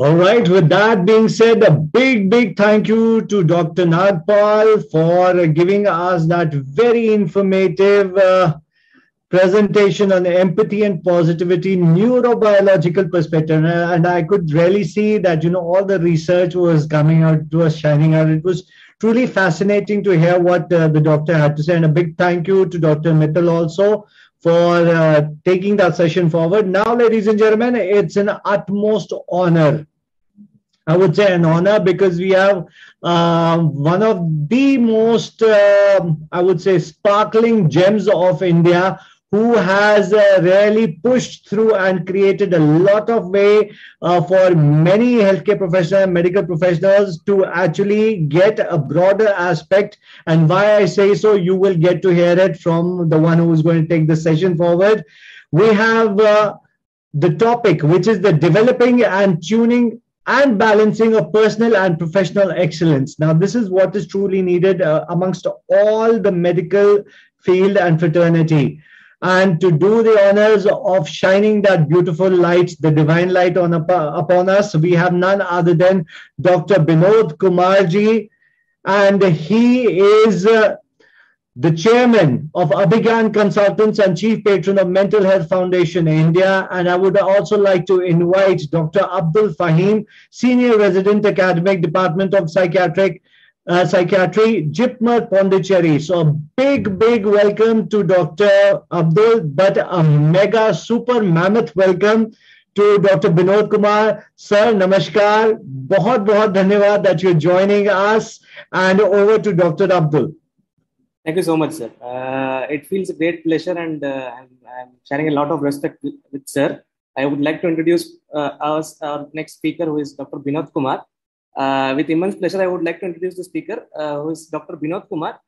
All right, with that being said, a big thank you to Dr. Nagpal for giving us that very informative presentation on empathy and positivity, neurobiological perspective. And I could really see that, all the research was coming out, it was shining out. It was truly fascinating to hear what the doctor had to say. And a big thank you to Dr. Mittal also for taking that session forward. Now, ladies and gentlemen, it's an utmost honor, I would say an honor, because we have one of the most, I would say, sparkling gems of India, who has really pushed through and created a lot of way for many healthcare professionals, medical professionals to actually get a broader aspect. And why I say so, you will get to hear it from the one who is going to take the session forward. We have the topic, which is the developing and tuning and balancing of personal and professional excellence. Now, this is what is truly needed amongst all the medical field and fraternity. And to do the honors of shining that beautiful light, the divine light upon us, we have none other than Dr. Binod Kumarji, and he is the chairman of Abhigyan Consultants and chief patron of Mental Health Foundation India. And I would also like to invite Dr. Abdul Fahim, senior resident academic, Department of Psychiatry, JIPMER Pondicherry. So a big welcome to Dr. Abdul, but a mega super mammoth welcome to Dr. Binod Kumar. Sir, namaskar. Bahut dhanyawad that you're joining us. And over to Dr. Abdul. Thank you so much, sir. It feels a great pleasure, and I'm sharing a lot of respect with sir. I would like to introduce our next speaker, who is Dr. Binod Kumar. With immense pleasure, I would like to introduce the speaker, who is Dr. Binod Kumar.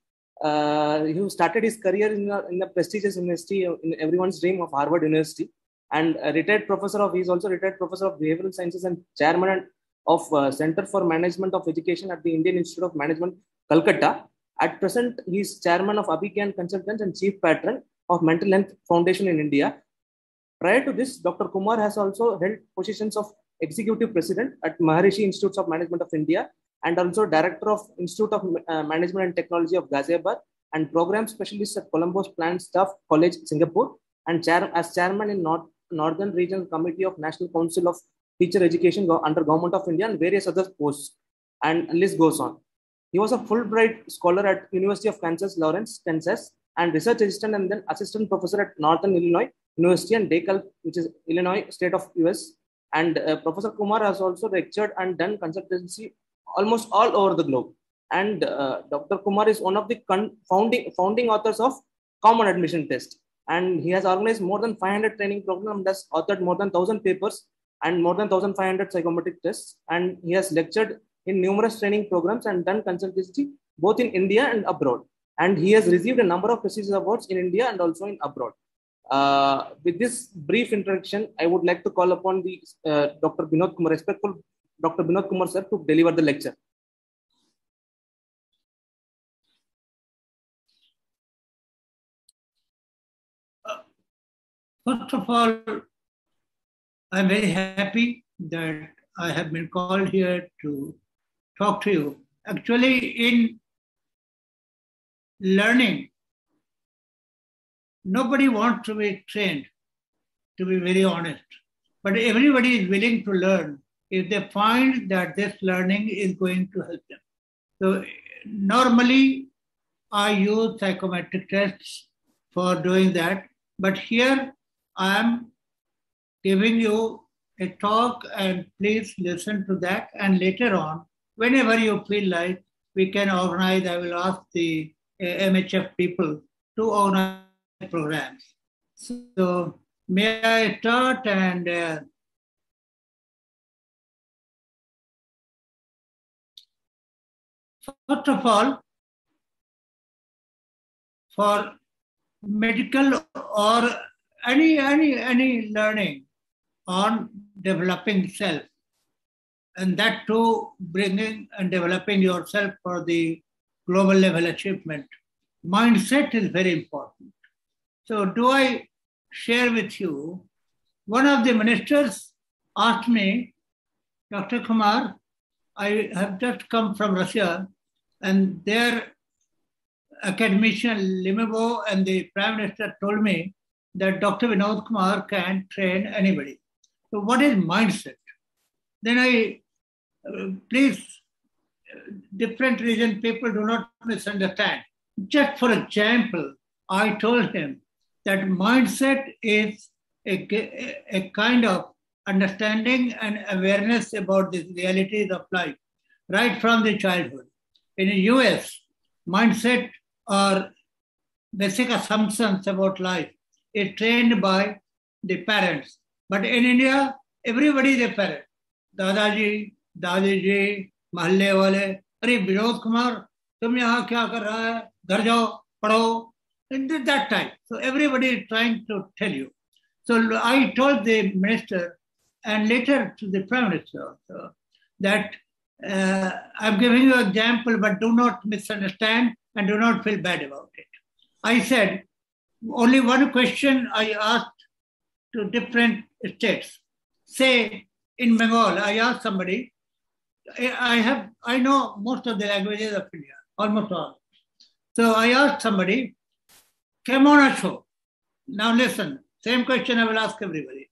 He started his career in the prestigious university, in everyone's dream, of Harvard University, and he is also retired professor of behavioral sciences and chairman of Center for Management of Education at the Indian Institute of Management, Calcutta. At present, he is chairman of Abhigyan Consultants and chief patron of Mental Health Foundation in India. Prior to this, Dr. Kumar has also held positions of executive president at Maharishi Institutes of Management of India, and also director of Institute of Management and Technology of Ghaziabad, and program specialist at Colombo's Plant Staff College, Singapore, and as chairman in Northern Regional Committee of National Council of Teacher Education under Government of India, and various other posts, and list goes on. He was a Fulbright scholar at University of Kansas, Lawrence, Kansas, and research assistant and then assistant professor at Northern Illinois University and DeKalb, which is Illinois State of US. And Professor Kumar has also lectured and done consultancy almost all over the globe. And Dr. Kumar is one of the founding authors of Common Admission Test. And he has organized more than 500 training programs and has authored more than 1,000 papers and more than 1,500 psychometric tests. And he has lectured in numerous training programs and done consultancy both in India and abroad. And he has received a number of prestigious awards in India and also in abroad. With this brief introduction, I would like to call upon the Dr. Binod Kumar, respectful Dr. Binod Kumar sir, to deliver the lecture. First of all, I'm very happy that I have been called here to talk to you. Actually, in learning, nobody wants to be trained, to be very honest. But everybody is willing to learn if they find that this learning is going to help them. So normally, I use psychometric tests for doing that. But here, I am giving you a talk, and please listen to that. And later on, whenever you feel like, we can organize, I will ask the MHF people to organize programs. So may I start? And first of all, for medical or any learning on developing self, and that too bringing and developing yourself for the global level achievement, mindset is very important. So do I share with you, one of the ministers asked me Dr. Kumar, I have just come from Russia, and their academician Limonov and the Prime Minister told me that Dr. Vinod Kumar can train anybody. So what is mindset? Then please, different region people do not misunderstand. Just for example, I told him that mindset is a kind of understanding and awareness about the realities of life right from the childhood. In the US, mindset or basic assumptions about life is trained by the parents. But in India, everybody is a parent. दादाजी, दादी जी, महल्ले वाले, अरे विनोद कुमार, तुम यहाँ क्या कर रहा है? घर जाओ, पढ़ो. That type. So everybody is trying to tell you. So I told the minister and later to the prime minister also that I'm giving you an example, but do not misunderstand and do not feel bad about it. I said, only one question I asked to different states. Say, in Bengal, I asked somebody, I know most of the languages of India, almost all. So I asked somebody, Kemon acho? Now listen, same question I will ask everybody.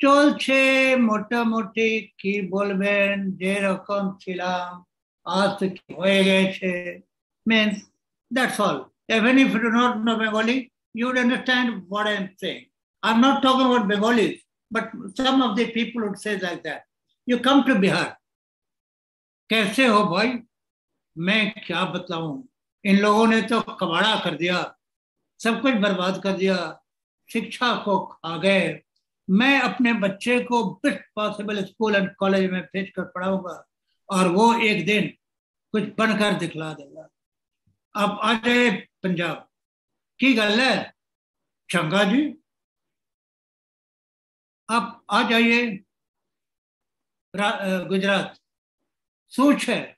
Cholche mota moti ki bolben, jerokom chilam, aaj ki hoye geche. Means, that's all. Even if you do not know Bengali, you would understand what I am saying. I'm not talking about Bengalis, but some of the people would say like that. You come to Bihar. कैसे हो भाई? मैं क्या बतलाऊं? इन लोगों ने तो कबाड़ा कर दिया, सब कुछ बर्बाद कर दिया, शिक्षा को खा गए. मैं अपने बच्चे को best possible school and college में भेज कर पढ़ाऊंगा और वो एक दिन कुछ बनकर दिखला देगा. अब आ जाए पंजाब की गल है, चंगा जी. अब आ जाइए गुजरात, सोच है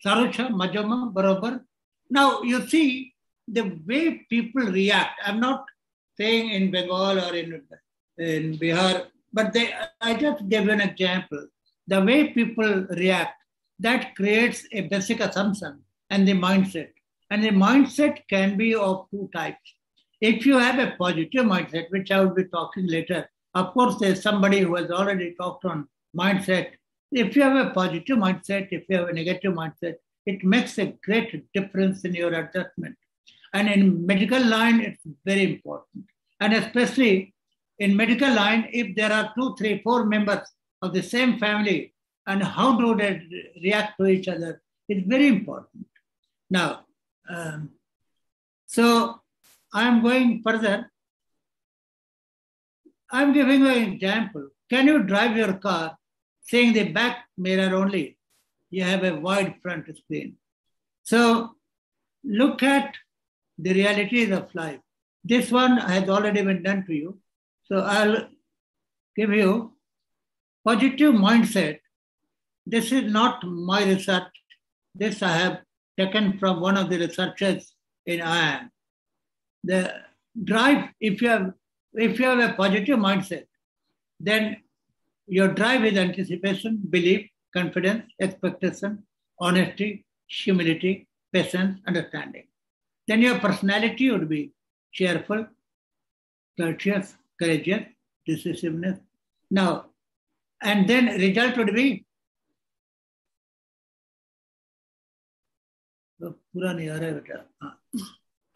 सारोcha majama barobar. Now you see the way people react. I'm not saying in Bengal or in Bihar, but I just gave an example. The way people react, that creates a basic assumption and the mindset. And the mindset can be of two types. If you have a positive mindset, which I will be talking later, of course, there's somebody who has already talked on mindset. If you have a positive mindset, if you have a negative mindset, it makes a great difference in your adjustment. And in medical line, it's very important. And especially in medical line, if there are 2, 3, 4 members of the same family, and how do they react to each other, it's very important. Now, so I'm going further. I'm giving you an example. Can you drive your car seeing the back mirror only? You have a wide front screen. So look at the realities of life. This one has already been done to you. So I'll give you positive mindset. This is not my research. This I have taken from one of the researchers in IIM. The drive, if you have a positive mindset, then your drive is anticipation, belief, confidence, expectation, honesty, humility, patience, understanding. Then your personality would be cheerful, courteous, courageous, decisiveness. Now, and then result would be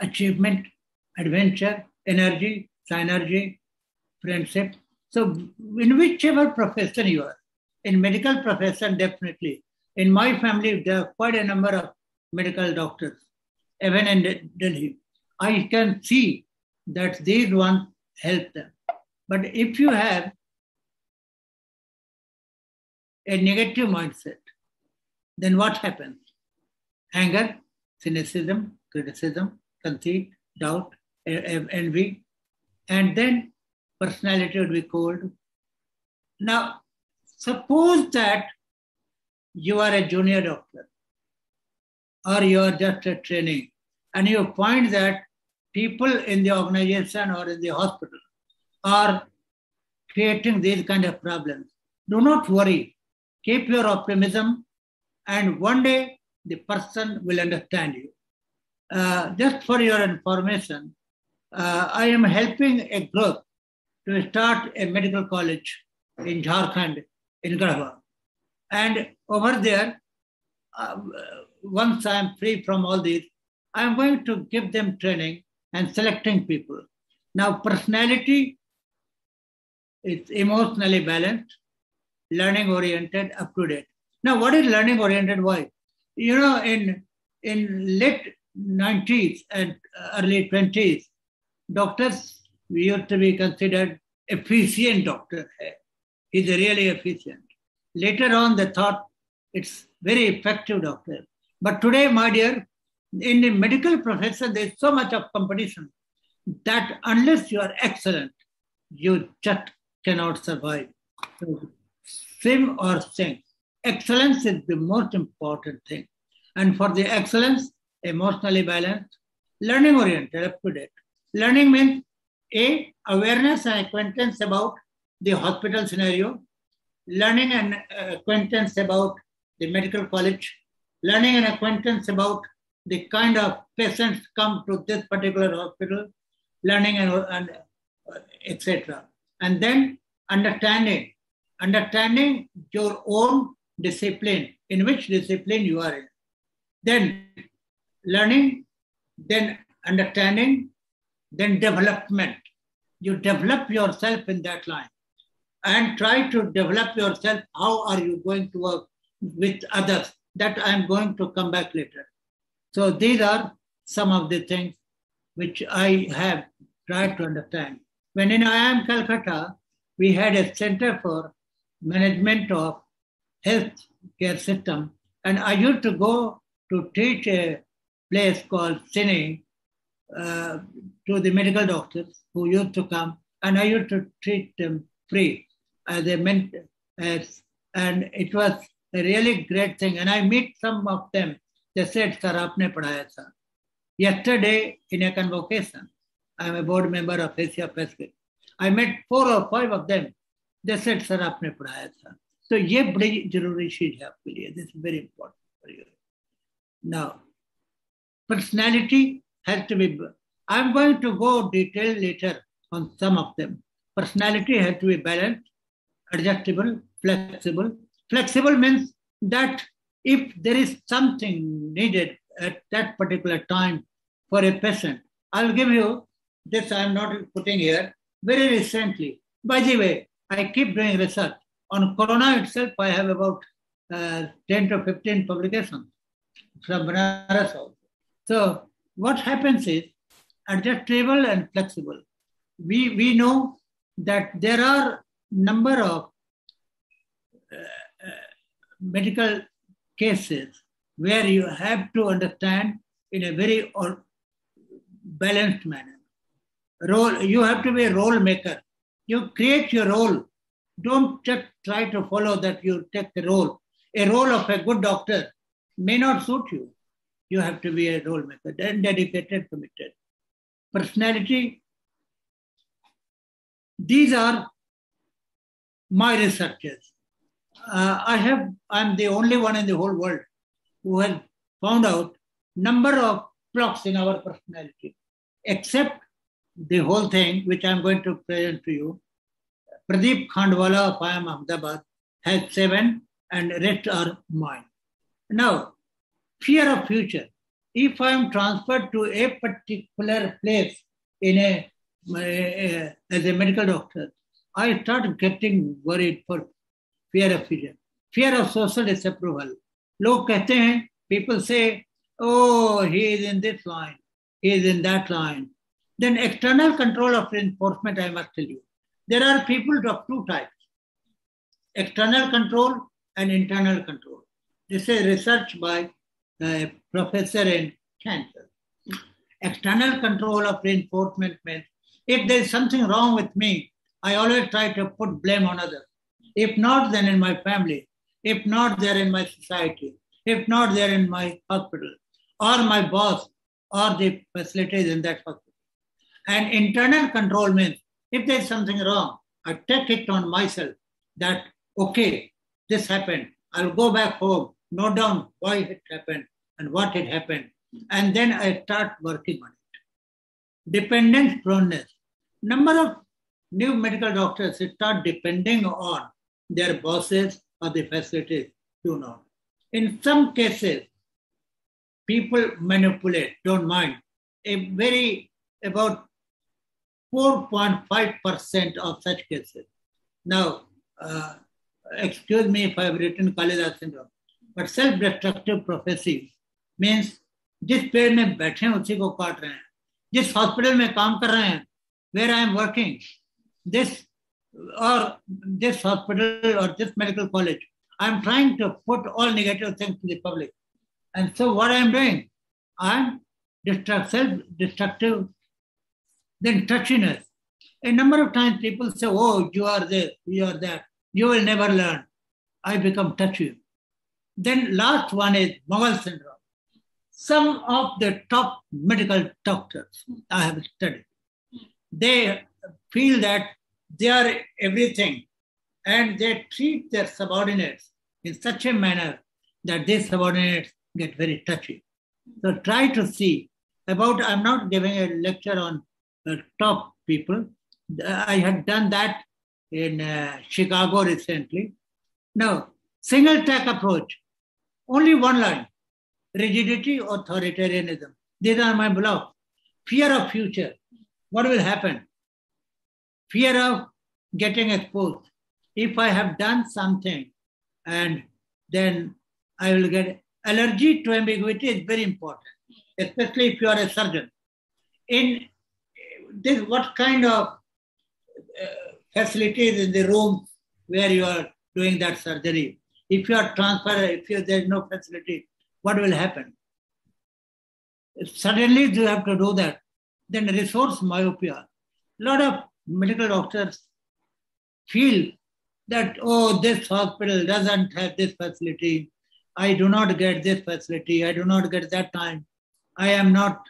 achievement, adventure, energy, synergy, friendship. So in whichever profession you are, in medical profession, definitely. In my family, there are quite a number of medical doctors, even in Delhi. I can see that these ones help them. But if you have a negative mindset, then what happens? Anger, cynicism, criticism, conceit, doubt, envy, and then personality would be cold. Now, suppose that you are a junior doctor or you are just a trainee and you find that people in the organization or in the hospital are creating these kind of problems. do not worry. Keep your optimism, and one day the person will understand you. Just for your information, I am helping a group to start a medical college in Jharkhand, in Garhwa. And over there, once I am free from all these, I am going to give them training and selecting people. Now, personality is emotionally balanced, learning oriented, up to date. Now, what is learning oriented? Why? You know, in late 90s and early 20s, doctors used to be considered efficient doctor. He's really efficient. Later on, they thought it's very effective doctor. But today, my dear, in the medical profession, there's so much of competition that unless you are excellent, you just cannot survive. So, swim or sink. Excellence is the most important thing. And for the excellence, emotionally balanced, learning oriented, up to date. Learning means A, awareness and acquaintance about the hospital scenario, learning and acquaintance about the medical college, learning and acquaintance about the kind of patients come to this particular hospital, learning and etc. And then understanding your own discipline, in which discipline you are in. Then learning, then understanding, then development. You develop yourself in that line and try to develop yourself. How are you going to work with others? That I'm going to come back later. So these are some of the things which I have tried to understand. When in IIM Calcutta, we had a Center for Management of Health Care System, and I used to go to teach a place called Cine to the medical doctors who used to come, and I used to treat them free as they meant as, and it was a really great thing. And I meet some of them. They said, "Sir, aapne padhaya tha." Yesterday, in a convocation, I am a board member of Asia Pacific. I met 4 or 5 of them. They said, "Sir, aapne padhaya tha." So, ये बड़ी जरूरी चीज है आपके लिए. This is very important for you. Now, personality has to be. I'm going to go detail later on some of them. Personality has to be balanced, adjustable, flexible. Flexible means that if there is something needed at that particular time for a patient, I'll give you this. I'm not putting here. Very recently, by the way, I keep doing research. On corona itself, I have about 10 to 15 publications from Banaras also. So what happens is adjustable and flexible. We know that there are number of medical cases where you have to understand in a very balanced manner. You have to be a role maker. You create your role. Don't just try to follow that you take the role. A role of a good doctor may not suit you. You have to be a role maker, then dedicated, committed. Personality. These are my researches. I'm the only one in the whole world who has found out number of blocks in our personality, except the whole thing, which I'm going to present to you. Pradeep Khandwala of IIM Ahmedabad has 7 and rest are mine. Now, fear of future. If I am transferred to a particular place in as a medical doctor, I start getting worried for fear of future. Fear of social disapproval. Log kehte hain, people say, "Oh, he is in this line, he is in that line." Then external control of reinforcement, I must tell you. There are people of 2 types, external control and internal control. This is research by a professor in cancer. External control of reinforcement means if there is something wrong with me, I always try to put blame on others. If not, then in my family. If not, they're in my society. If not, they're in my hospital or my boss or the facilities in that hospital. And internal control means if there's something wrong, I take it on myself that okay, this happened. I'll go back home, note down why it happened and what had happened. And then I start working on it. Dependence proneness. Number of new medical doctors start depending on their bosses or the facilities. Do not. In some cases, people manipulate, don't mind. About 4.5% of such cases. Now, excuse me if I've written Kalidasa syndrome, but self-destructive prophecy means जिस पेड़ में बैठे हैं उसी को काट रहे हैं, जिस हॉस्पिटल में काम कर रहे हैं, where I am working, this hospital or this medical college, I am trying to put all negative things to the public. And so what I am doing, I am self-destructive, then touchiness. A number of times people say, oh, you are this, you are that, you will never learn. I become touchy. Then last one is Mughal syndrome. Some of the top medical doctors I have studied, they feel that they are everything and they treat their subordinates in such a manner that these subordinates get very touchy. So try to see I'm not giving a lecture on top people. I had done that in Chicago recently. Now, single track approach, only one line, rigidity, authoritarianism. These are my blocks. Fear of future. What will happen? Fear of getting exposed. If I have done something and then I will get allergy to ambiguity is very important, especially if you are a surgeon. In this, what kind of facilities in the room where you are doing that surgery? If you are transferred, there is no facility, what will happen? If suddenly you have to do that, then resource myopia. A lot of medical doctors feel that, oh, this hospital doesn't have this facility. I do not get this facility. I do not get that time. I am not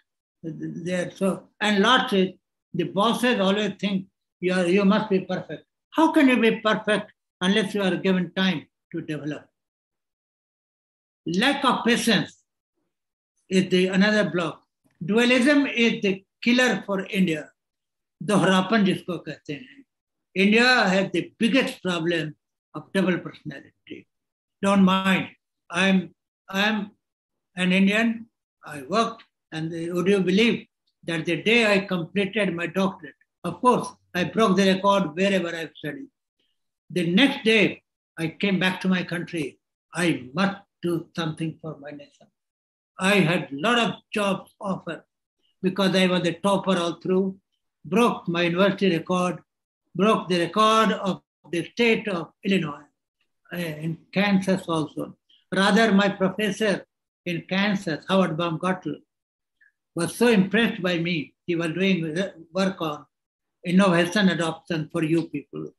there. So, and lots of the bosses always think you must be perfect. How can you be perfect unless you are given time to develop? Lack of patience is another block. Dualism is the killer for India. दोहरापन जिसको कहते हैं. India has the biggest problem of double personality. Don't mind. I'm an Indian. I worked, and would you believe that the day I completed my doctorate, of course, I broke the record wherever I've studied. The next day, I came back to my country. I must do something for my nation. I had a lot of jobs offered because I was a topper all through, broke my university record, broke the record of the state of Illinois, in Kansas also. Rather, my professor in Kansas, Howard Baumgartl, was so impressed by me. He was doing work on innovation adoption for you people.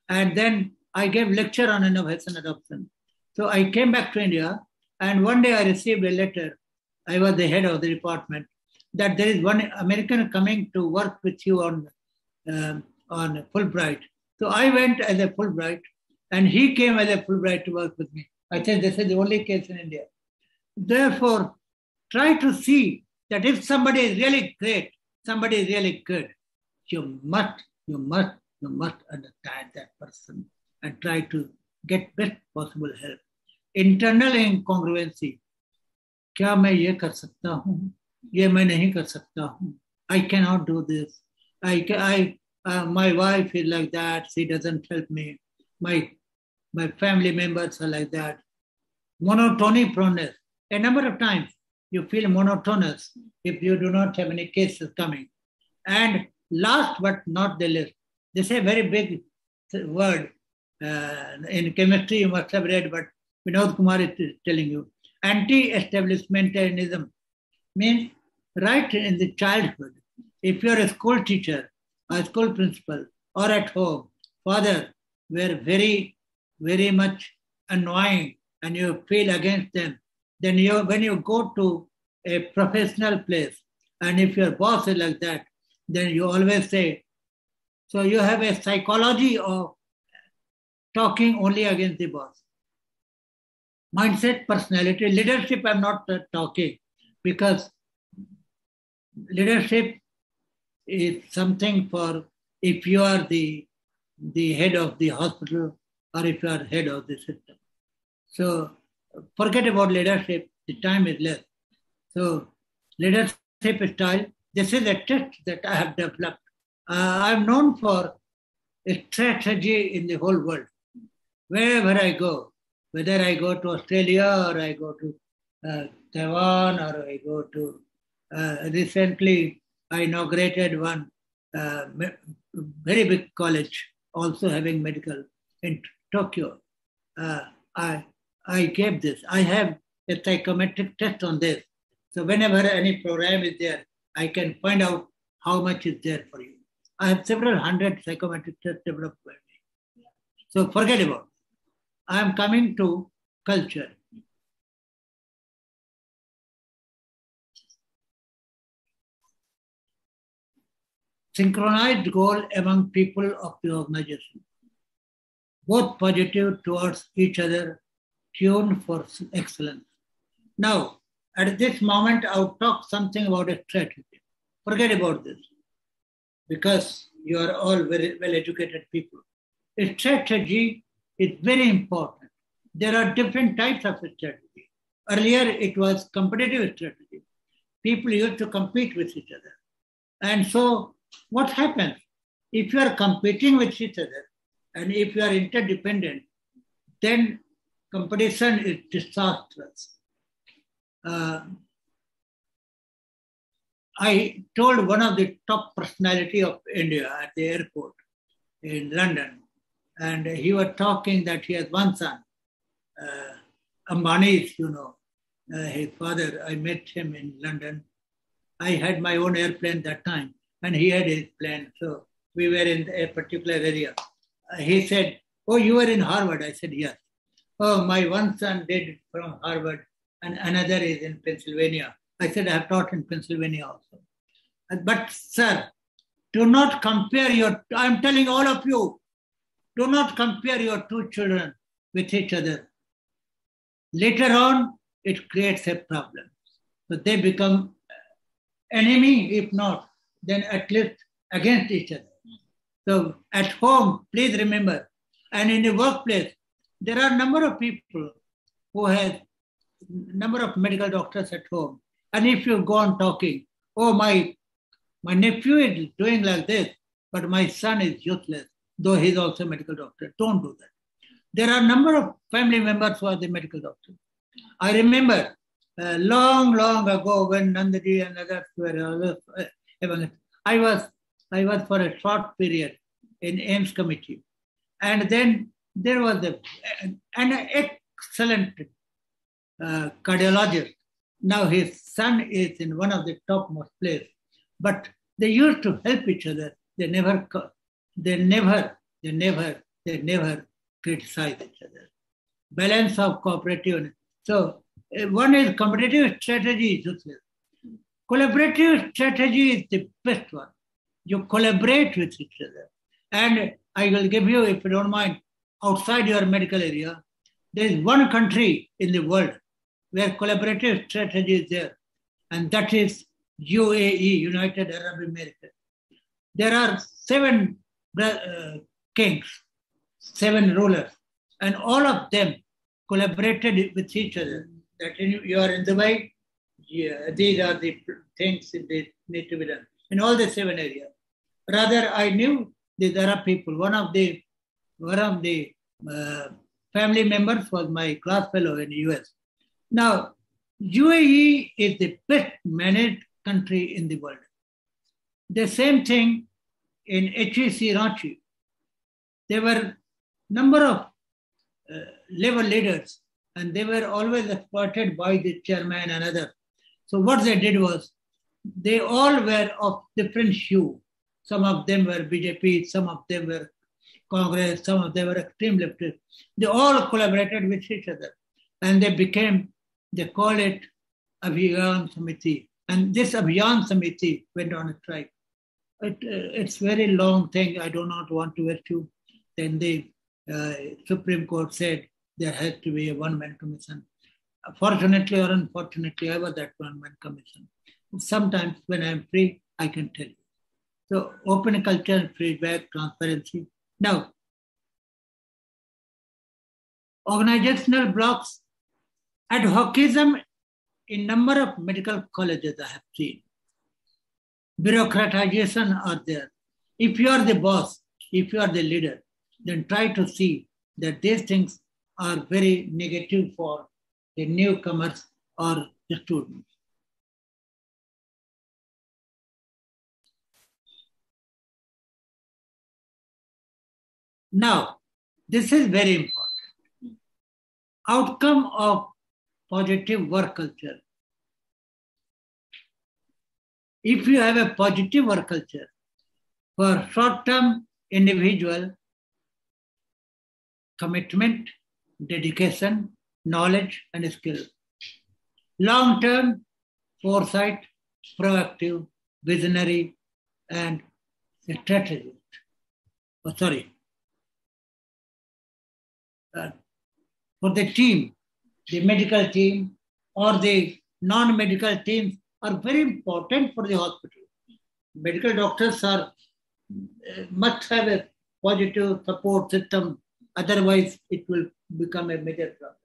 And then I gave lecture on innovation adoption. So I came back to India, and one day I received a letter. I was the head of the department, that there is one American coming to work with you on Fulbright. So I went as a Fulbright, and he came as a Fulbright to work with me. I said, this is the only case in India. Therefore, try to see that if somebody is really great, somebody is really good, you must understand that person and try to get best possible help. Internal incongruency. क्या मैं ये कर सकता हूँ? ये मैं नहीं कर सकता हूँ. I cannot do this. My wife is like that. She doesn't help me. My family members are like that. Monotony proneness. A number of times you feel monotonous if you do not have any cases coming. And last but not the least, this is a very big word. In chemistry you must have read, but Vinod Kumar is telling you. Anti-establishmentarianism means right in the childhood. If you're a school teacher, a school principal, or at home, father were very, very much annoying and you feel against them, then when you go to a professional place, and if your boss is like that, then you always say, so you have a psychology of talking only against the boss. Mindset, personality, leadership, I'm not talking, because leadership is something for if you are the head of the hospital or if you are head of the system. So forget about leadership, the time is less. So leadership style, this is a test that I have developed. I'm known for a strategy in the whole world. Wherever I go, whether I go to Australia or I go to Taiwan or I go to, recently I inaugurated one very big college, also having medical in Tokyo. I gave this. I have a psychometric test on this. So whenever any program is there, I can find out how much is there for you. I have several hundred psychometric tests developed by me. So forget about it. I am coming to culture. Synchronized goal among people of the organization, both positive towards each other, tuned for excellence. Now, at this moment, I'll talk something about a strategy. Forget about this, because you are all very well-educated people. A strategy is very important. There are different types of strategy. Earlier, it was competitive strategy. People used to compete with each other. And so what happens? If you are competing with each other and if you are interdependent, then competition is disastrous. I told one of the top personality of India at the airport in London, and he was talking that he has one son, Ambani's, his father. I met him in London. I had my own airplane that time, and he had his plane. So we were in a particular area. He said, "Oh, you were in Harvard?" I said, "Yes." "Oh, my one son did from Harvard, and another is in Pennsylvania." I said, "I have taught in Pennsylvania also." "But sir, do not compare I'm telling all of you, do not compare your two children with each other. Later on, it creates a problem. So they become enemy, if not, then at least against each other. So at home, please remember, and in the workplace, there are a number of people who have number of medical doctors at home. And if you go on talking, "Oh, my nephew is doing like this, but my son is useless, though he's also a medical doctor." Don't do that. There are a number of family members who are the medical doctors. I remember long ago when Nandaji and others were I was for a short period in AIMS committee. And then there was an excellent cardiologist. Now his son is in one of the topmost places. But they used to help each other. They never criticize each other. Balance of cooperative. So one is competitive strategy is useless. Collaborative strategy is the best one. You collaborate with each other. And I will give you, if you don't mind, outside your medical area, there is one country in the world where collaborative strategy is there, and that is UAE, United Arab Emirates. There are 7 kings, 7 rulers, and all of them collaborated with each other. That you are in Dubai, these are the things that need to be done in all the 7 areas. Rather, I knew these Arab people. One of the family members was my class fellow in the US. Now, UAE is the best managed country in the world. The same thing in HEC Ranchi. There were number of labor leaders, and they were always exploited by the chairman and others. So what they did was, they all were of different hue. Some of them were BJP, some of them were Congress, some of them were extreme leftists. They all collaborated with each other, and they call it Abhiyan Samiti. And this Abhiyan Samiti went on a strike. It's very long thing. I do not want to waste you. Then Supreme Court said there has to be a one-man commission. Fortunately or unfortunately, I was that one-man commission. Sometimes when I'm free, I can tell you. So open culture, feedback, transparency. Now, organizational blocks, ad hocism in number of medical colleges I have seen. Bureaucratization are there. If you are the boss, if you are the leader, then try to see that these things are very negative for the newcomers or the students. Now, this is very important. Outcome of positive work culture. If you have a positive work culture for short-term individual commitment, dedication, knowledge, and skill. Long-term foresight, proactive, visionary, and strategic. For the team, the medical team or the non-medical teams are very important for the hospital. Medical doctors must have a positive support system, otherwise it will become a major problem.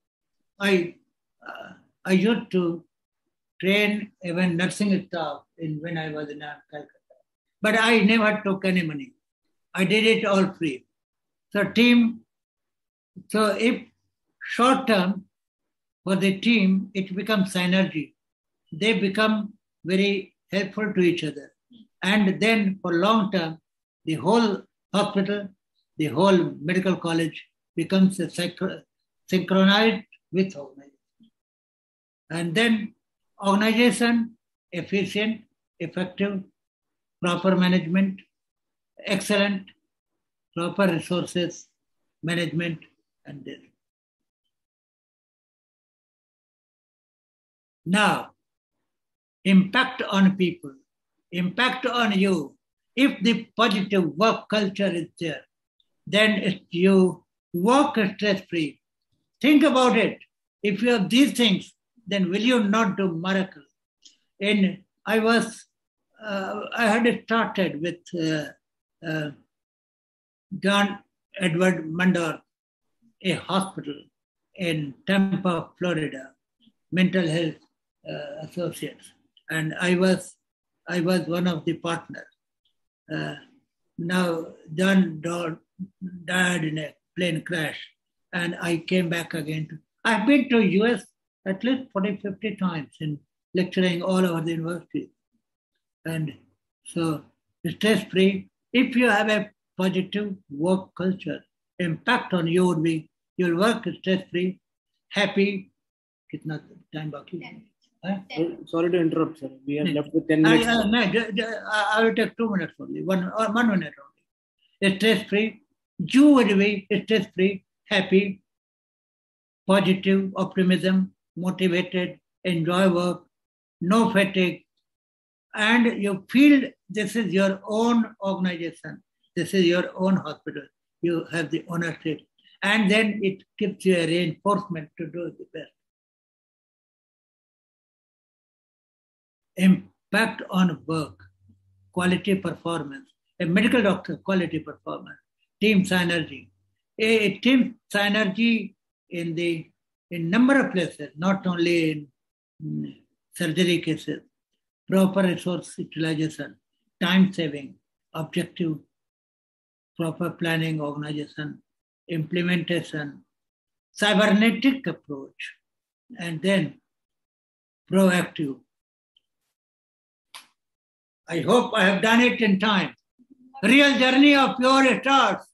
I used to train even nursing staff when I was in Calcutta, but I never took any money. I did it all free. So if short term for the team, it becomes synergy. They become very helpful to each other. And then for long term, the whole hospital, the whole medical college becomes synchronized with organization. And then organization, efficient, effective, proper management, excellent, proper resources, management, and this. Now, impact on people, impact on you. If the positive work culture is there, then you work stress-free. Think about it. If you have these things, then will you not do miracles? And I had started with John Edward Mundor, a hospital in Tampa, Florida, mental health associates, and I was one of the partners. Now John died in a plane crash, and I came back again. I've been to US at least 40-50 times in lecturing all over the university, and so stress-free. If you have a positive work culture, impact on you would be you'll work stress-free, happy. Kitna time baki? Sorry to interrupt, sir. We are left with 10 minutes. I will take 2 minutes only, 1 minute only. Stress-free, you will be stress-free, happy, positive, optimism, motivated, enjoy work, no fatigue, and you feel this is your own organization, this is your own hospital, you have the ownership, and then it gives you a reinforcement to do the best. Impact on work, quality performance, a medical doctor, quality performance, team synergy. A team synergy in number of places, not only in surgery cases, proper resource utilization, time saving, objective, proper planning, organization, implementation, cybernetic approach, and then proactive. I hope I have done it in time. Real journey of your stars.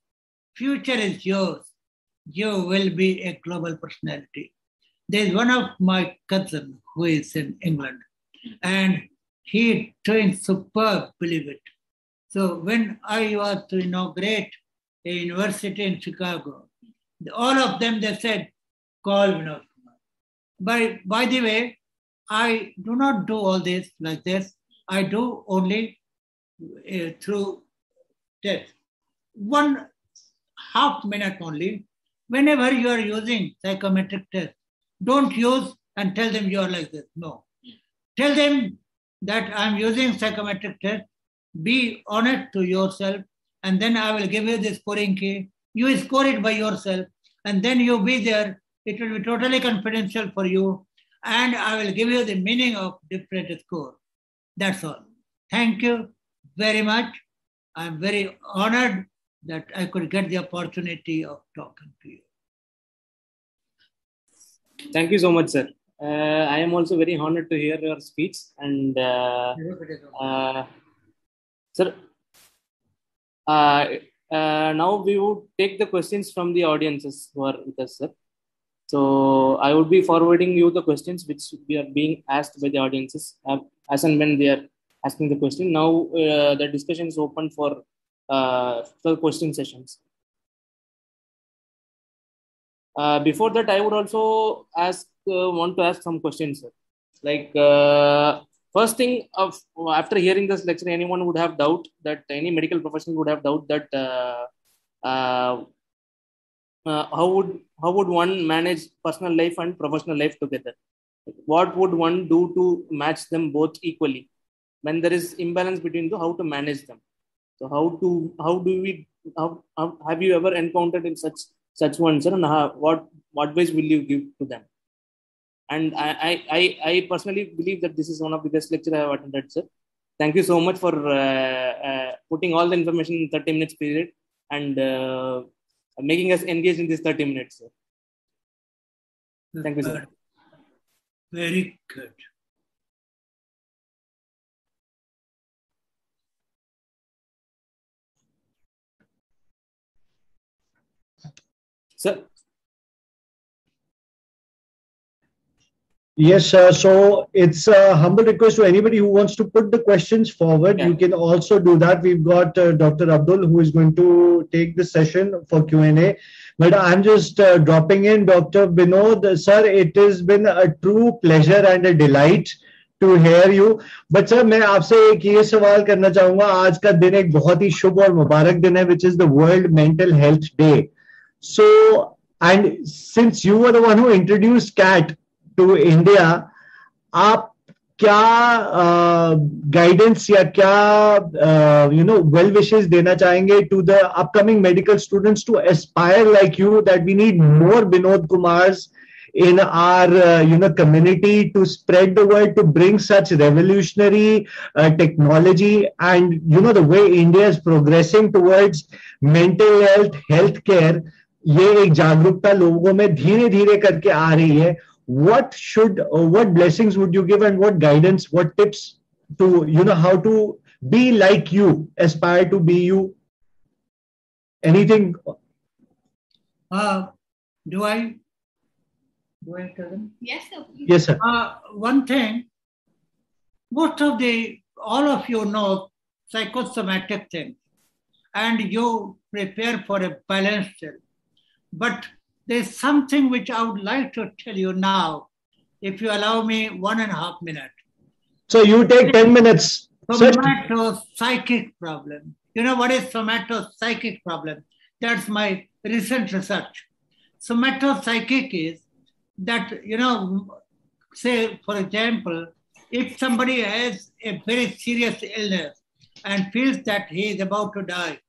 Future is yours. You will be a global personality. There's one of my cousins who is in England, and he trained superb, believe it. So when I was to inaugurate a university in Chicago, all of them, they said, call Vinod Kumar. By the way, I do not do all this like this. I do only through text. One half minute only. Whenever you are using psychometric test, don't use and tell them you are like this. No. Tell them that I'm using psychometric test. Be honest to yourself, and then I will give you the scoring key. You score it by yourself, and then you be there. It will be totally confidential for you, and I will give you the meaning of different score. That's all. Thank you very much. I'm very honored that I could get the opportunity of talking to you. Thank you so much, sir. I am also very honored to hear your speech. And sir, now we would take the questions from the audiences who are with us, sir. So I would be forwarding you the questions which we are being asked by the audiences as and when they are asking the question. Now the discussion is open for question sessions. Before that, I would also want to ask some questions, sir. Like first thing, after hearing this lecture, anyone would have doubt that any medical professional would have doubt that how would one manage personal life and professional life together? What would one do to match them both equally when there is imbalance between how to manage them? So how have you ever encountered in such ones, sir, and what advice will you give to them? And I personally believe that this is one of the best lectures I have attended, sir. Thank you so much for putting all the information in 30 minutes period and making us engage in this 30 minutes, sir. Thank you, sir. Very good. Sir. Yes, sir. So it's a humble request to anybody who wants to put the questions forward. Yeah. You can also do that. We've got Dr. Abdul who is going to take the session for Q&A. But I'm just dropping in. Dr. Binod, sir, it has been a true pleasure and a delight to hear you. But sir, मैं आपसे एक ये सवाल करना चाहूँगा. आज का दिन एक बहुत ही शुभ और मुबारक दिन है, which is the World Mental Health Day. So, and since you were the one who introduced CAT to India, आप क्या guidance या क्या well wishes देना चाहेंगे to the upcoming medical students to aspire like you, that we need more Binod Kumars in our community to spread the word, to bring such revolutionary technology, and the way India is progressing towards mental healthcare, ये एक जागरूकता लोगों में धीरे धीरे करके आ रही है. What blessings would you give, and what guidance, what tips to how to be like you, aspire to be you? Anything? Do I tell them? Yes, sir. Yes, sir. One thing, all of you know psychosomatic things, and you prepare for a balanced self. But there's something which I would like to tell you now, if you allow me 1.5 minutes. So you take 10 minutes. Somatopsychic problem. You know what is somatopsychic problem? That's my recent research. Somatopsychic is that, say, for example, if somebody has a very serious illness and feels that he is about to die,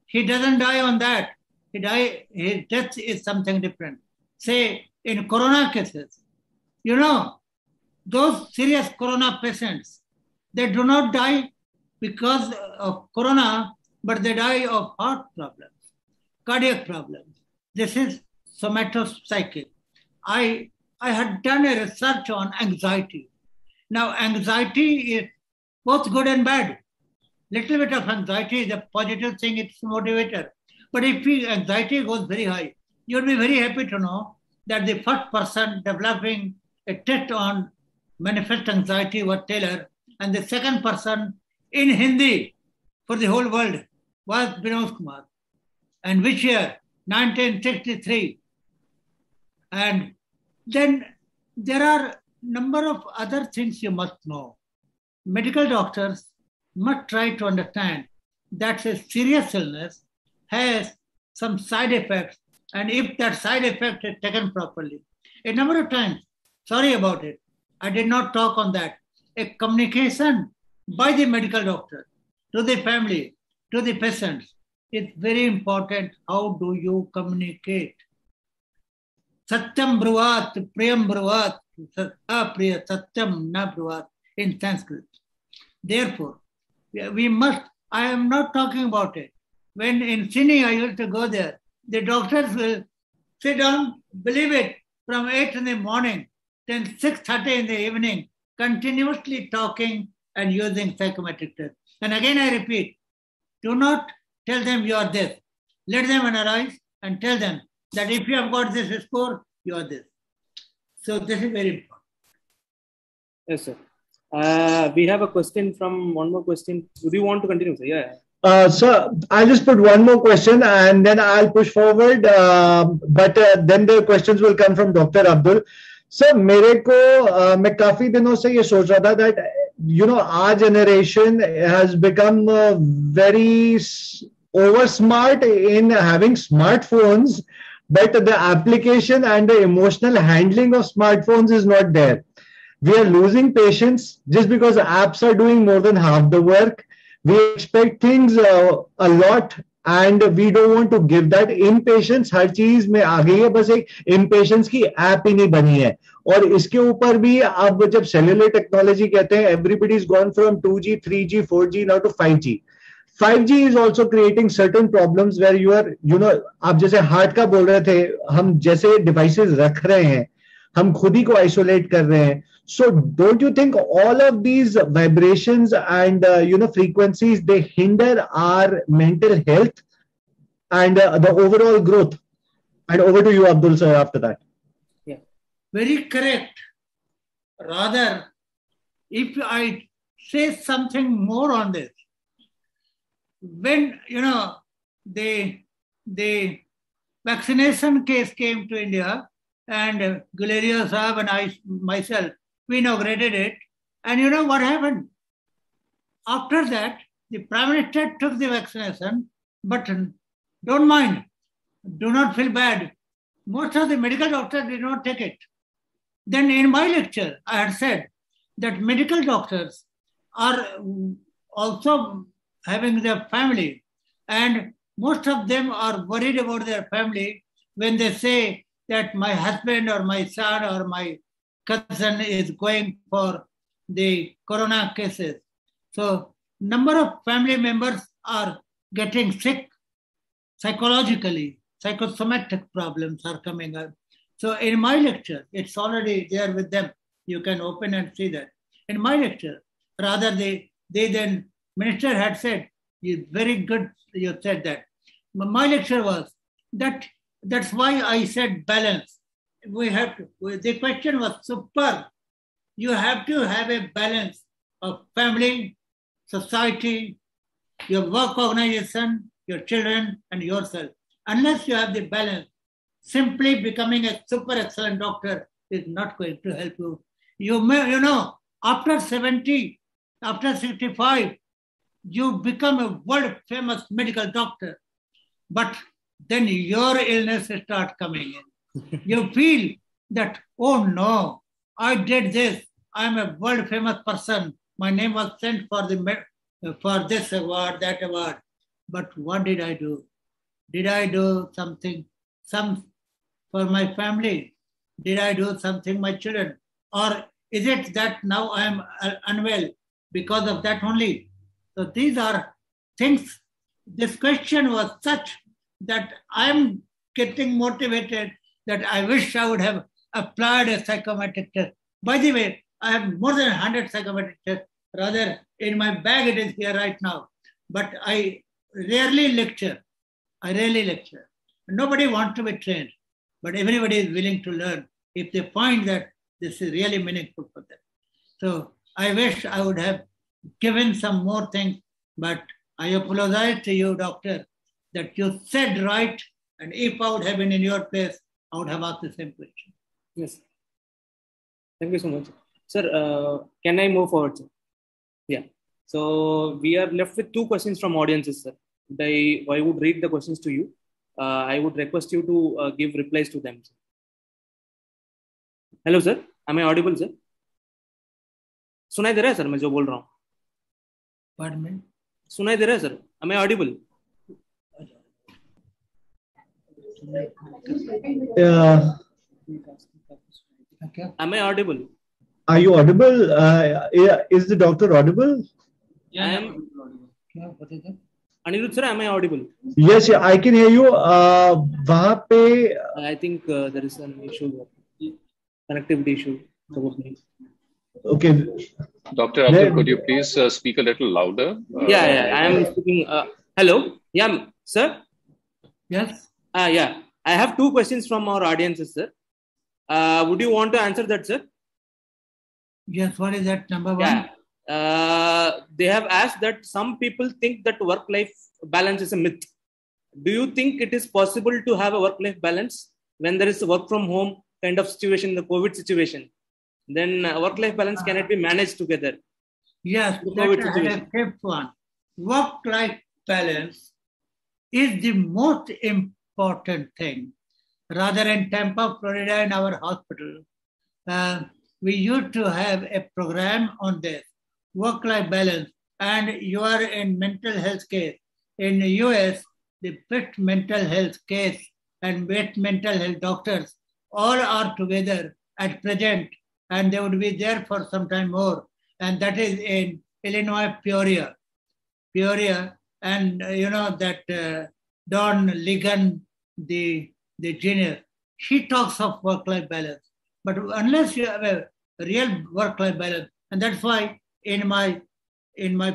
he doesn't die on that. His death is something different. Say, in corona cases, those serious corona patients, they do not die because of corona, but they die of heart problems, cardiac problems. This is somatopsychic. I had done a research on anxiety. Now, anxiety is both good and bad. Little bit of anxiety is a positive thing, it's a motivator. But if anxiety goes very high, you'll be very happy to know that the first person developing a test on manifest anxiety was Taylor, and the second person in Hindi for the whole world was Binod Kumar. And which year? 1963. And then there are a number of other things you must know. Medical doctors must try to understand that a serious illness has some side effects, and if that side effect is taken properly. A number of times, sorry about it, I did not talk on that. A communication by the medical doctor to the family, to the patients, is very important. How do you communicate? Satyam bruvat, priyam bruvat, apriya satyam na bruvat in Sanskrit. Therefore, we must, I am not talking about it. When in Sydney I used to go there, the doctors will sit down, believe it, from 8 in the morning till 6:30 in the evening, continuously talking and using psychometric tests. And again I repeat, do not tell them you are this. Let them analyze and tell them that if you have got this score, you are this. So this is very important. Yes, sir. We have a question from one more question. Do you want to continue, sir? Yeah. Sir, I'll just put one more question and then I'll push forward. But then the questions will come from Dr. Abdul. Sir, मैं काफी दिनों से ये सोच रहा था that our generation has become very over smart in having smartphones, but the application and the emotional handling of smartphones is not there. We are losing patience just because apps are doing more than half the work. We expect things a lot and we don't want to give that. Impatience हर चीज में आ गई है, बस एक impatience की app ही नहीं बनी है. और इसके ऊपर भी अब जब cellular technology कहते हैं, everybody is gone from 2G, 3G, 4G now to 5G. 5G is also creating certain problems where you are, आप जैसे हार्ट का बोल रहे थे, हम जैसे devices रख रहे हैं, हम खुद ही को isolate कर रहे हैं. So don't you think all of these vibrations and frequencies, they hinder our mental health and the overall growth? And over to you, Abdul sir, after that. Yeah, very correct. Rather, if I say something more on this, when the vaccination case came to India, and Guleria Saab and I myself, we inaugurated it. And you know what happened? After that, the Prime Minister took the vaccination, but don't mind, do not feel bad. Most of the medical doctors did not take it. Then in my lecture, I had said that medical doctors are also having their family, and most of them are worried about their family when they say that my husband or my son or my cousin is going for the corona cases. So number of family members are getting sick psychologically, psychosomatic problems are coming up. So in my lecture, it's already there with them. You can open and see that. In my lecture, rather they then, minister had said, very good, you said that. My lecture was that, that's why I said balance. We have to, the question was super. You have to have a balance of family, society, your work organization, your children, and yourself. Unless you have the balance, simply becoming a super excellent doctor is not going to help you. After 70, after 65, you become a world famous medical doctor. But then your illness starts coming in. You feel that, oh no, I did this. I'm a world famous person. My name was sent for this award, that award. But what did I do? Did I do something for my family? Did I do something for my children? Or is it that now I am unwell because of that only? So these are things. This question was such that I am getting motivated that I wish I would have applied a psychometric test. By the way, I have more than 100 psychometric tests. Rather, in my bag it is here right now. But I rarely lecture. Nobody wants to be trained, but everybody is willing to learn if they find that this is really meaningful for them. So I wish I would have given some more things, but I apologize to you, doctor, that you said right, and if I would have been in your place, I would have asked the same question. Yes. Thank you so much. Sir, can I move forward, sir? Yeah. So we are left with two questions from audiences, sir. I would read the questions to you. I would request you to give replies to them. Hello, sir. Am I audible, sir? सुनाई दे रहा है sir मैं जो बोल रहा हूँ? Pardon me? सुनाई दे रहा है sir? Am I audible? Am I audible? Are you audible? Is the doctor audible? I am. Anirudh sir, am I audible? Yes, I can hear you. वहाँ पे I think there is an issue, connectivity issue probably. Okay. Dr. Abdul, could you please speak a little louder? Yeah, I am speaking. Hello. Yeah, sir. Yes. Yeah. I have two questions from our audiences, sir. Would you want to answer that, sir? Yes. What is that? Number one? Yeah. They have asked that some people think that work-life balance is a myth. Do you think it is possible to have a work-life balance when there is a work from home kind of situation, the COVID situation? Then work-life balance cannot be managed together. Yes, that's a fifth one. Work-life balance is the most important thing. Rather, in Tampa, Florida, in our hospital, we used to have a program on this, work-life balance. And you are in mental health case. In the US, the best mental health case and best mental health doctors all are together at present, and they would be there for some time more. And that is in Illinois, Peoria. And you know that Don Ligon, the genius, she talks of work-life balance. But unless you have a real work-life balance, and that's why in my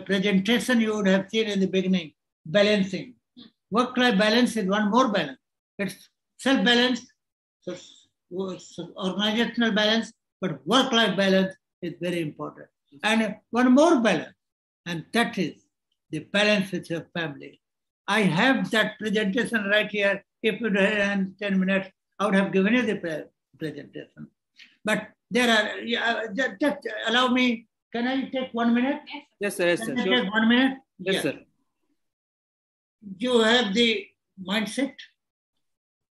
presentation you would have seen in the beginning, balancing. Work-life balance is one more balance. It's self-balance, organizational balance, but work-life balance is very important. And one more balance, and that is the balance with your family. I have that presentation right here. If you had 10 minutes, I would have given you the presentation. But there are, just allow me, can I take 1 minute? Yes, sir. Yes, sir. Can I take 1 minute? Yes, sir. You have the mindset,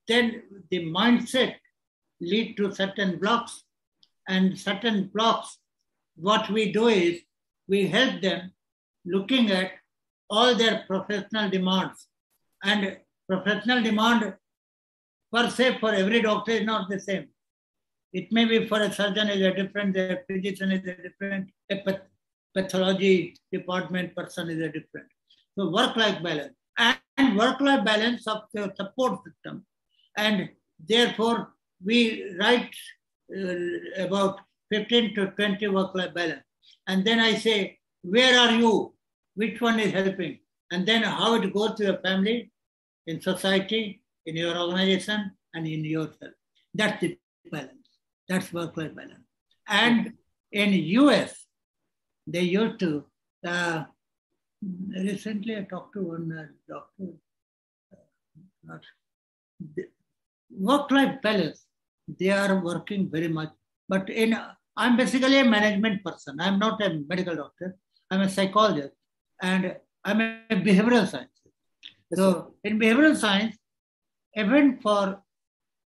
then the mindset lead to certain blocks, and certain blocks, what we do is we help them looking at all their professional demands. And professional demand per se for every doctor is not the same. It may be for a surgeon is a different, a physician is a different, a pathology department person is a different. So work-life balance and work-life balance of the support system. And therefore, we write about 15 to 20 work-life balance. And then I say, where are you? Which one is helping? And then how it goes to your family, in society, in your organization, and in yourself. That's the balance. That's work-life balance. And in US, they used to, recently I talked to one doctor, work-life balance, they are working very much. But I'm basically a management person. I'm not a medical doctor. I'm a psychologist and I'm a behavioral scientist. So in behavioral science, even for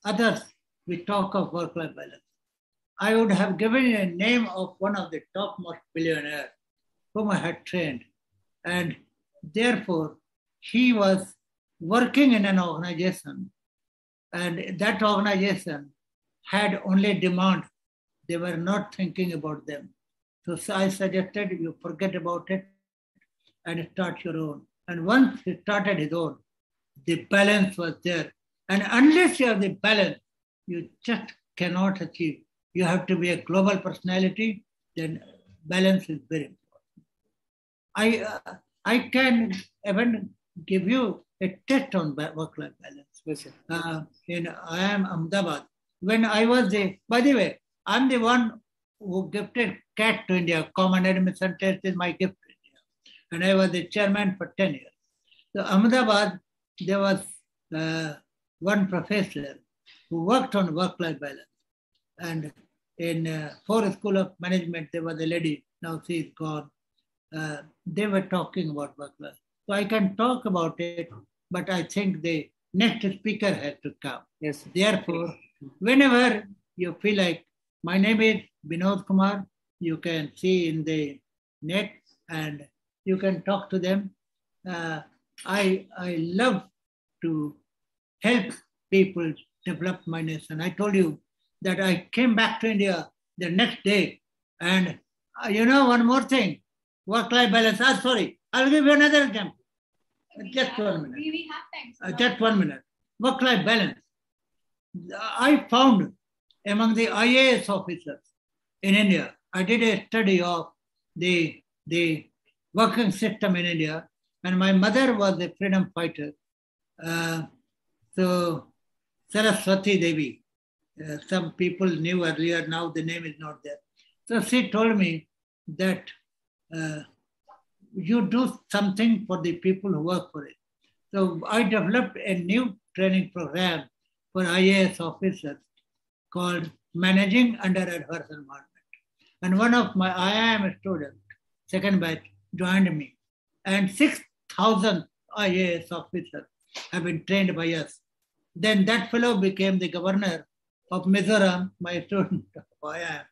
others, we talk of work-life balance. I would have given you a name of one of the topmost billionaires whom I had trained. And therefore, he was working in an organization, and that organization had only demand. They were not thinking about them. So I suggested you forget about it and start your own. And once he started his own, the balance was there. And unless you have the balance, you just cannot achieve. You have to be a global personality, then balance is very important. I can even give you a test on work-life balance. Yes, sir. I am Ahmedabad. When I was by the way, I'm the one who gifted CAT to India. Common Admission Test is my gift to India. And I was the chairman for 10 years. So Ahmedabad, there was one professor who worked on work-life balance. And in Ford School of Management, there was a lady, now she is gone. They were talking about work-life. So I can talk about it, but I think the next speaker has to come. Yes. Therefore, whenever you feel like, my name is Binod Kumar, you can see in the net and you can talk to them. I love to help people develop my nation. I told you that I came back to India the next day, and you know one more thing, work-life balance. Sorry, I'll give you another example. Just 1 minute. We have time. Just 1 minute. Work-life balance. I found among the IAS officers in India, I did a study of the working system in India, and my mother was a freedom fighter. So Saraswati Devi, some people knew earlier, now the name is not there. So she told me that you do something for the people who work for it. So I developed a new training program for IAS officers called Managing Under Adverse Environment. And one of my IIM students, second batch, joined me. And 6,000 IAS officers have been trained by us. Then that fellow became the governor of Mizoram, my student of IIM.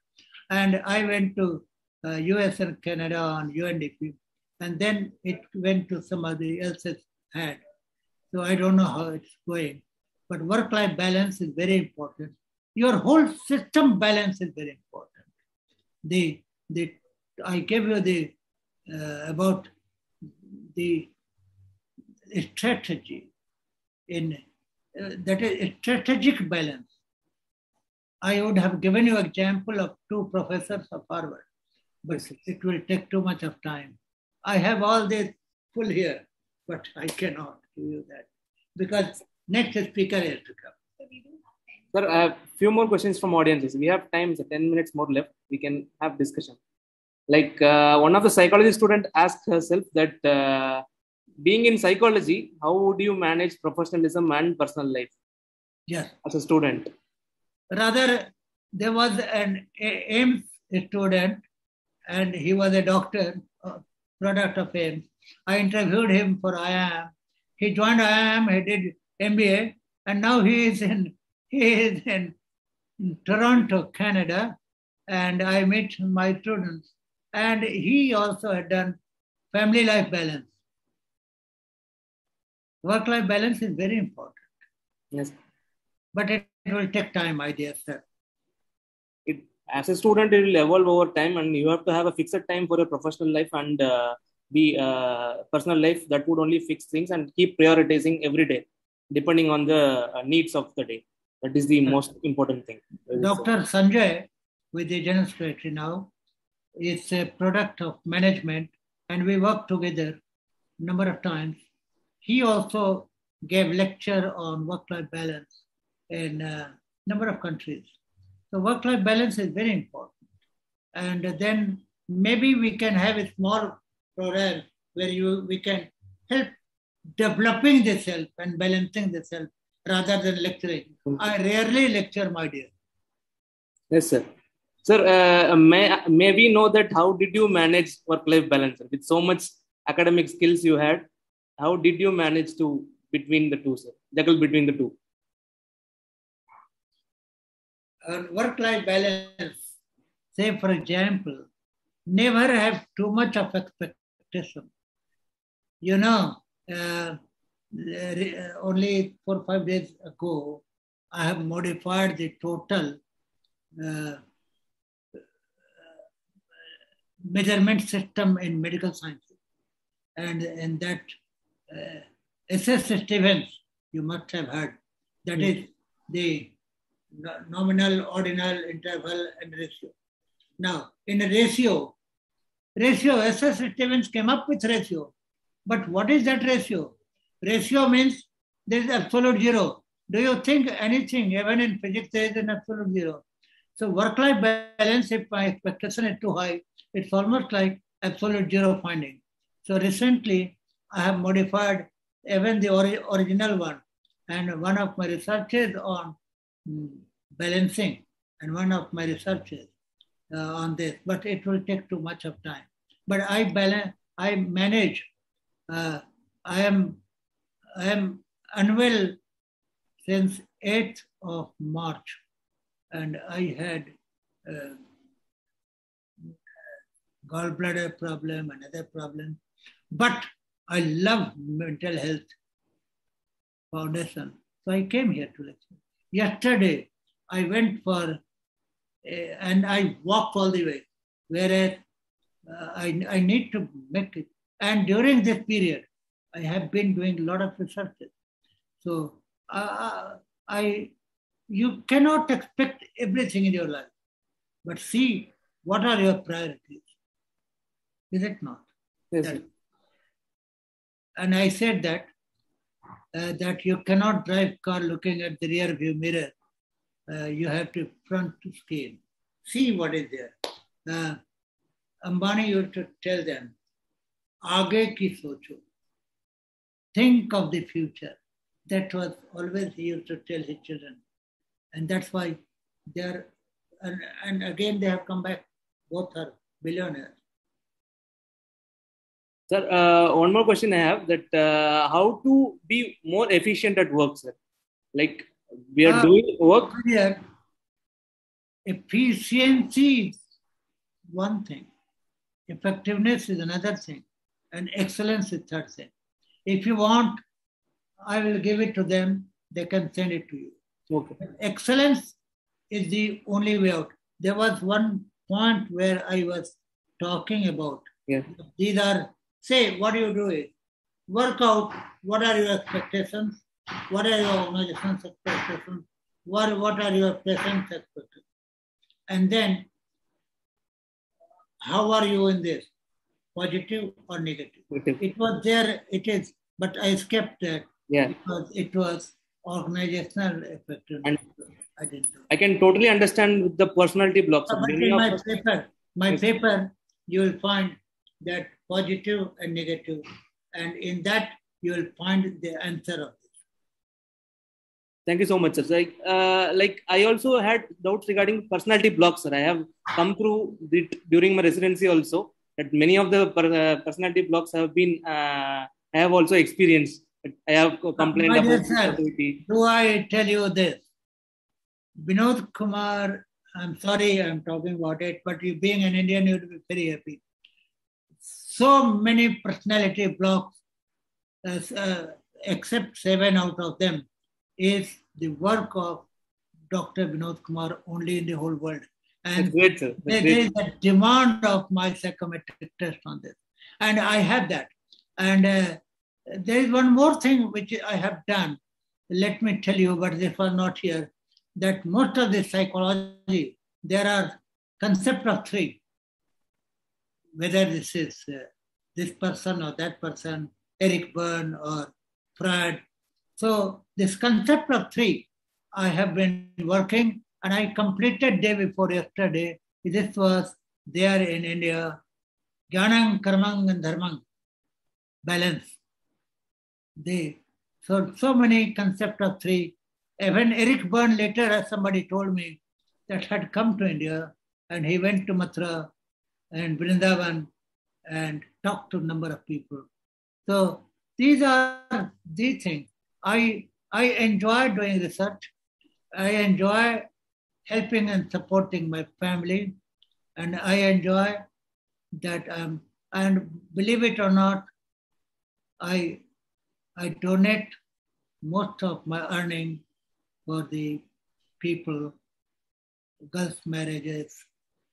And I went to US and Canada on UNDP. And then it went to somebody else's hand. So I don't know how it's going. But work-life balance is very important. Your whole system balance is very important. I gave you about the strategy in that is strategic balance. I would have given you example of 2 professors of Harvard, but it will take too much of time. I have all this full here, but I cannot give you that because next speaker has to come. Sir, I have few more questions from audiences. We have time, so 10 minutes more left. We can have discussion. Like one of the psychology student asked herself that being in psychology, how would you manage professionalism and personal life? Yes. As a student. Rather, there was an AIMS student and he was a doctor, product of AIMS. I interviewed him for IIM. He joined IIM, he did MBA, and now he is in Toronto, Canada, and I met my students. And he also had done family life balance. Work-life balance is very important. Yes. But it will take time, my dear sir. As a student, it will evolve over time, and you have to have a fixed time for your professional life and personal life. That would only fix things and keep prioritizing every day, depending on the needs of the day. That is the most important thing. Dr. Sanjay, with the General Secretary now, is a product of management, and we work together a number of times. He also gave lecture on work-life balance in a number of countries. So work-life balance is very important. And then maybe we can have a small program where we can help developing the self and balancing the self rather than lecturing. I rarely lecture, my dear. Yes, sir. Sir, may we know that how did you manage work-life balance? With so much academic skills you had, how did you manage to between the two, sir? Juggle between the two? Work-life balance, say for example, never have too much of expectation. You know, only 4 or 5 days ago, I have modified the total measurement system in medical sciences. And that SS Stevens, you must have heard, that is the nominal, ordinal, interval, and ratio. Now, in a ratio, SS Stevens came up with ratio. But what is that ratio? Ratio means there is absolute zero. Do you think anything, even in physics, there is an absolute zero? So work-life balance, if my expectation is too high, it's almost like absolute zero finding. So recently, I have modified even the original one. And one of my researches on balancing and one of my researches on this, but it will take too much of time. But I manage. I am unwell since 8th of March, and I had gallbladder problem, another problem. But I love mental health foundation. So I came here to lecture. Yesterday, I went for, and I walked all the way, whereas I need to make it. And during this period, I have been doing a lot of researches. So you cannot expect everything in your life, but see what are your priorities. Is it not? Yes. And I said that you cannot drive car looking at the rear view mirror. You have to front to scale. See what is there. Ambani used to tell them, Aage ki socho. Think of the future. That was always he used to tell his children. And that's why they're, and again they have come back, both are billionaires. Sir, one more question I have, that how to be more efficient at work, sir? Like we are doing work. Here, efficiency is one thing, effectiveness is another thing, and excellence is third thing. If you want, I will give it to them, they can send it to you. Okay. Excellence is the only way out. There was one point where I was talking about. Yeah. These are, say, what you do is work out what are your expectations, what are your organization's expectations, what are your patient's expectations. And then, how are you in this? Positive or negative? It was there, it is, but I skipped that. Yeah. Because it was organizational effectiveness. And I didn't do. I can totally understand with the personality blocks. But in my paper, you will find that positive and negative, and in that you will find the answer of this. Thank you so much, sir. Like I also had doubts regarding personality blocks, sir. I have come through it during my residency also, that many of the personality blocks have been, I have also experienced. I have complained about activity. Do I tell you this? Binod Kumar, I'm sorry I'm talking about it, but you being an Indian, you would be very happy. So many personality blocks, except 7 out of them, is the work of Dr. Binod Kumar only in the whole world. And great, sir. There is a demand of my psychometric test on this. And I have that. And there is one more thing which I have done. Let me tell you, but this was not here, that most of the psychology, there are concept of 3. Whether this is this person or that person, Eric Berne or Freud. So this concept of 3, I have been working, and I completed day before yesterday. This was there in India, Jnanam, Karmang and Dharmang, balance. So many concept of 3. Even Eric Berne later, as somebody told me, that had come to India, and he went to Mathura and Vrindavan and talked to a number of people. So these are the things. I enjoy doing research. I enjoy helping and supporting my family. And I enjoy that, and believe it or not, I donate most of my earning for the people, girls' marriages,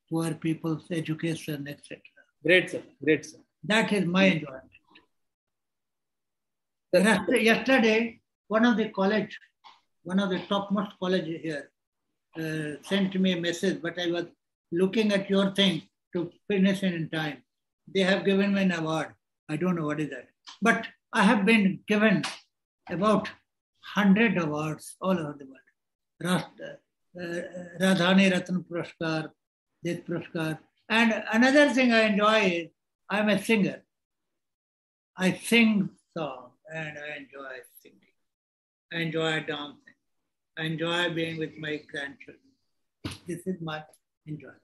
poor people's education, etc. Great, sir. Great, sir. That is my enjoyment. Yesterday, one of the topmost colleges here sent me a message, but I was looking at your thing to finish it in time. They have given me an award. I don't know what is that. But I have been given about 100 awards all over the world. Radhani Ratna Puraskar, this Puraskar. And another thing I enjoy is I'm a singer. I sing songs and I enjoy singing. I enjoy dancing. I enjoy being with my grandchildren. This is my enjoyment.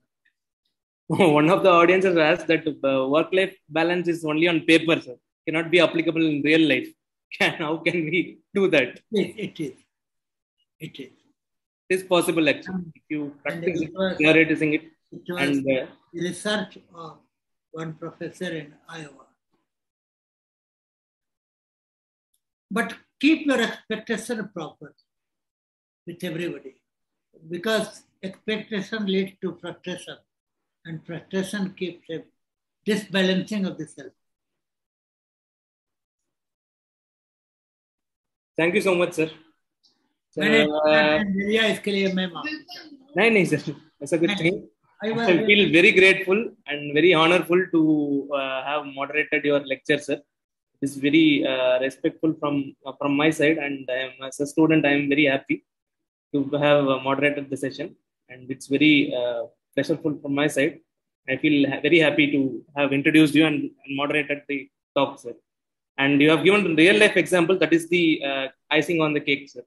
One of the audiences asked that work-life balance is only on paper, sir. Cannot be applicable in real life. How can we do that? It is. It is. It is possible actually. If you practice it, theorizing it. It was And research of one professor in Iowa. But keep your expectation proper with everybody, because expectation leads to frustration, and frustration keeps a disbalancing of the self. Thank you so much, sir. नहीं sir, ऐसा कुछ नहीं. I feel very grateful and very honorful to have moderated your lecture, sir. It's very respectful from my side, and I am, as a student, I am very happy to have moderated the session, and it's very pleasureful from my side. I feel very happy to have introduced you and moderated the talk, sir. And you have given real life example, that is the icing on the cake, sir.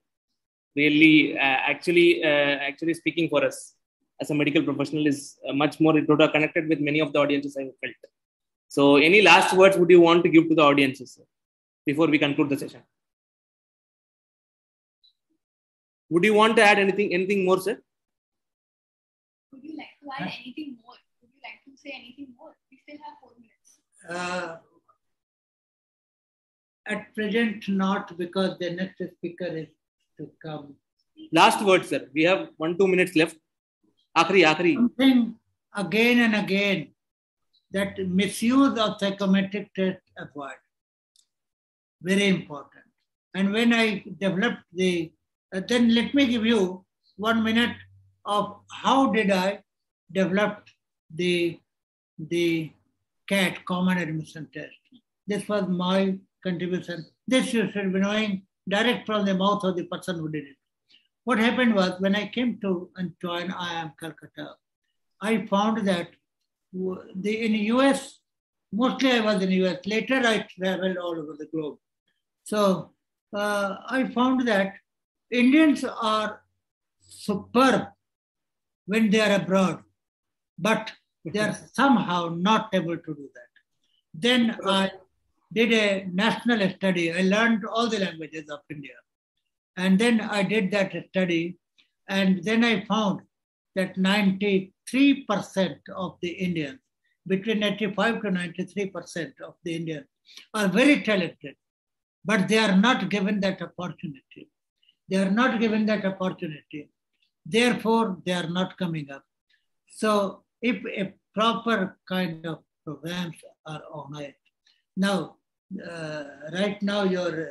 Really, actually speaking for us as a medical professional is much more, it would have connected with many of the audiences, I felt. So any last words would you want to give to the audiences, sir, before we conclude the session? Would you want to add anything more, sir? Would you like to add anything more? Would you like to say anything more? We still have 4 minutes. At present, not, because the next speaker is to come. Last word, sir. We have 1-2 minutes left. Akhri. Something again and again, that misuse of psychometric test avoid. Very important. And when I developed then let me give you 1 minute of how did I develop the CAT, Common Admission Test. This was my contribution. This you should be knowing direct from the mouth of the person who did it. What happened was, when I came to join IIM Calcutta, I found that in the US, mostly I was in the US. Later I traveled all over the globe. So I found that Indians are superb when they are abroad, but they are somehow not able to do that. Then I did a national study. I learned all the languages of India. And then I did that study. And then I found that 93% of the Indians, between 85 to 93% of the Indians are very talented, but they are not given that opportunity. They are not given that opportunity. Therefore, they are not coming up. So if a proper kind of programs are on it. Now, right now your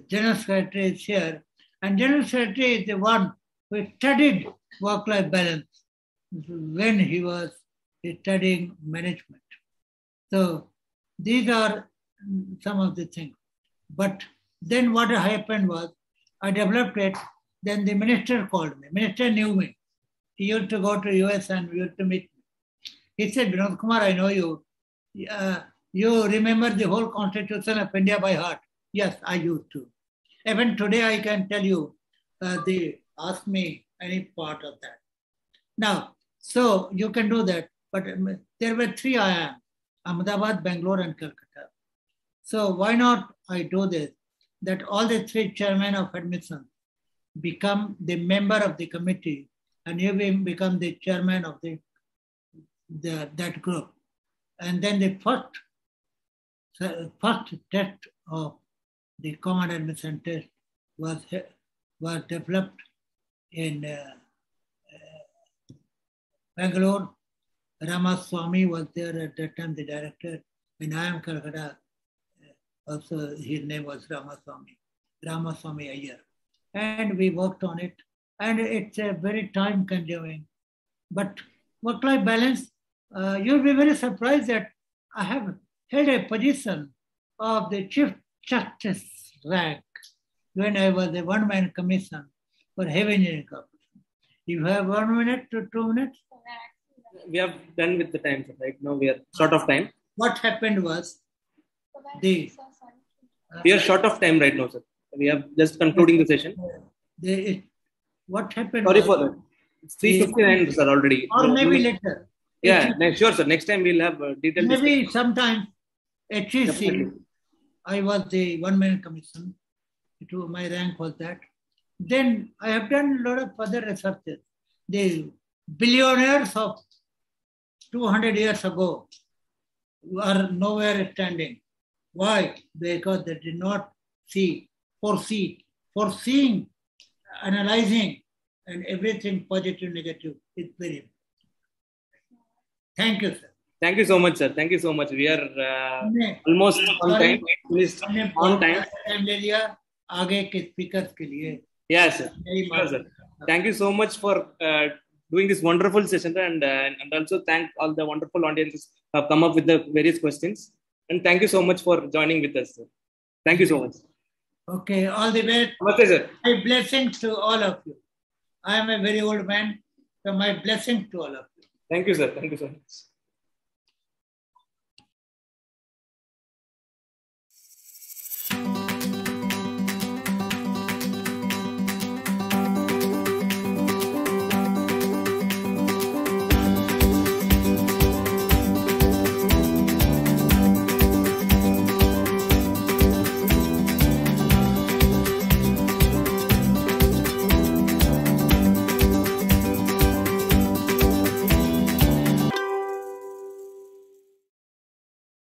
General Secretary is here, and General Secretary is the one who studied work-life balance when he was studying management. So these are some of the things. But then what happened was, I developed it, then the minister called me. Minister knew me. He used to go to US and we used to meet me. He said, Vinod Kumar, I know you. You remember the whole Constitution of India by heart. Yes, I used to. Even today I can tell you, they ask me any part of that. Now, so you can do that. But there were 3 IIM, Ahmedabad, Bangalore, and Calcutta. So why not I do this? That all the 3 chairmen of admission become the member of the committee, and you will become the chairman of that group. And then the first test of the Common Admission Test was developed in Bangalore. Ramaswamy was there at that time, the director. In IIM Calcutta, also his name was Ramaswamy Iyer. And we worked on it. And it's a very time consuming. But work-life balance, you'll be very surprised that I have held a position of the Chief Justice rank when I was a one-man commission for Heavy Engineering Corporation. You have 1 minute to 2 minutes? We have done with the time, right now we are short of time. What happened was, we are short of time right now, sir. We are just concluding the session. What happened? Sorry for that. It's 3:59, sir, already. Or maybe later. Yeah, sure, sir. Next time we'll have detailed maybe discussion. Sometime HEC, I was the one-man commission. My rank was that. Then I have done a lot of further researches. The billionaires of 200 years ago are nowhere standing. Why? Because they did not foreseeing, analyzing, and everything positive, negative is very important. Thank you, sir. Thank you so much, sir. Thank you so much. We are almost on time. On time. आगे के speakers के लिए. Yes, sir. Sure, sir. Thank you so much for doing this wonderful session, and also thank all the wonderful audiences who have come up with the various questions. And thank you so much for joining with us, sir. Thank you so much. Okay, all the best. Namaste, sir. My blessings to all of you. I am a very old man, so my blessings to all of you. Thank you, sir. Thank you so much.